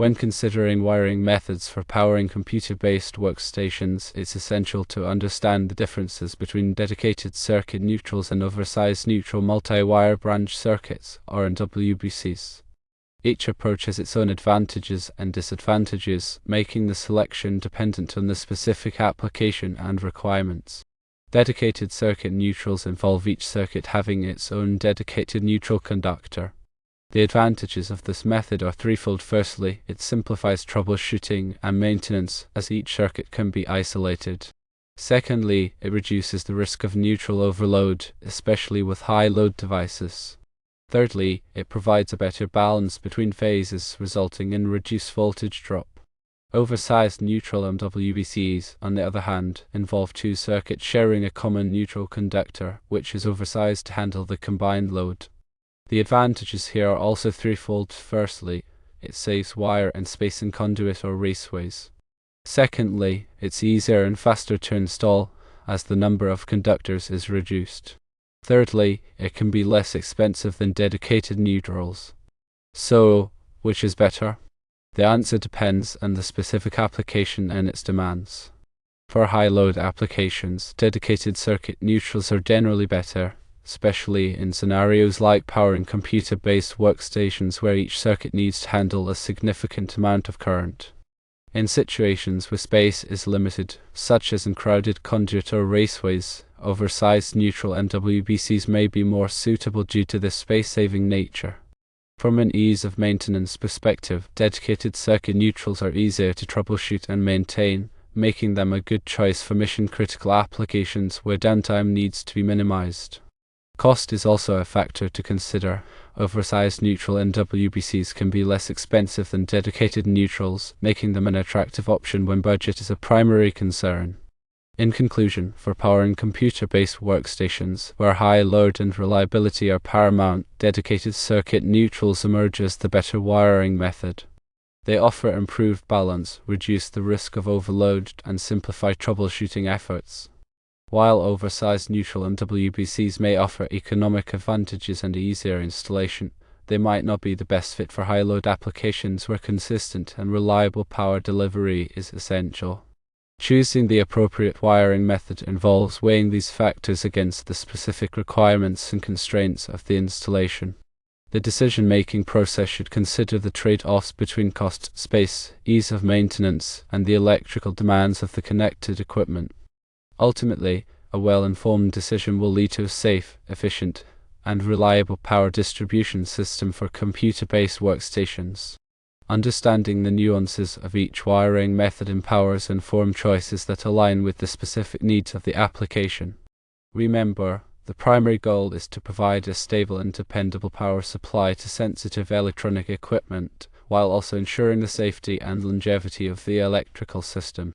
When considering wiring methods for powering computer-based workstations, it's essential to understand the differences between dedicated circuit neutrals and oversized neutral multi-wire branch circuits, or MWBCs. Each approach has its own advantages and disadvantages, making the selection dependent on the specific application and requirements. Dedicated circuit neutrals involve each circuit having its own dedicated neutral conductor. The advantages of this method are threefold. Firstly, it simplifies troubleshooting and maintenance, as each circuit can be isolated. Secondly, it reduces the risk of neutral overload, especially with high-load devices. Thirdly, it provides a better balance between phases, resulting in reduced voltage drop. Oversized neutral MWBCs, on the other hand, involve two circuits sharing a common neutral conductor, which is oversized to handle the combined load. The advantages here are also threefold. Firstly, it saves wire and space in conduit or raceways. Secondly, it's easier and faster to install, as the number of conductors is reduced. Thirdly, it can be less expensive than dedicated neutrals. So, which is better? The answer depends on the specific application and its demands. For high-load applications, dedicated circuit neutrals are generally better, especially in scenarios like powering computer-based workstations where each circuit needs to handle a significant amount of current. In situations where space is limited, such as in crowded conduit or raceways, oversized neutral MWBCs may be more suitable due to their space-saving nature. From an ease of maintenance perspective, dedicated circuit neutrals are easier to troubleshoot and maintain, making them a good choice for mission-critical applications where downtime needs to be minimized. Cost is also a factor to consider. Oversized neutral MWBCs can be less expensive than dedicated neutrals, making them an attractive option when budget is a primary concern. In conclusion, for powering computer-based workstations, where high load and reliability are paramount, dedicated circuit neutrals emerge as the better wiring method. They offer improved balance, reduce the risk of overload, and simplify troubleshooting efforts. While oversized neutral MWBCs may offer economic advantages and easier installation, they might not be the best fit for high-load applications where consistent and reliable power delivery is essential. Choosing the appropriate wiring method involves weighing these factors against the specific requirements and constraints of the installation. The decision-making process should consider the trade-offs between cost, space, ease of maintenance, and the electrical demands of the connected equipment. Ultimately, a well-informed decision will lead to a safe, efficient, and reliable power distribution system for computer-based workstations. Understanding the nuances of each wiring method empowers informed choices that align with the specific needs of the application. Remember, the primary goal is to provide a stable and dependable power supply to sensitive electronic equipment, while also ensuring the safety and longevity of the electrical system.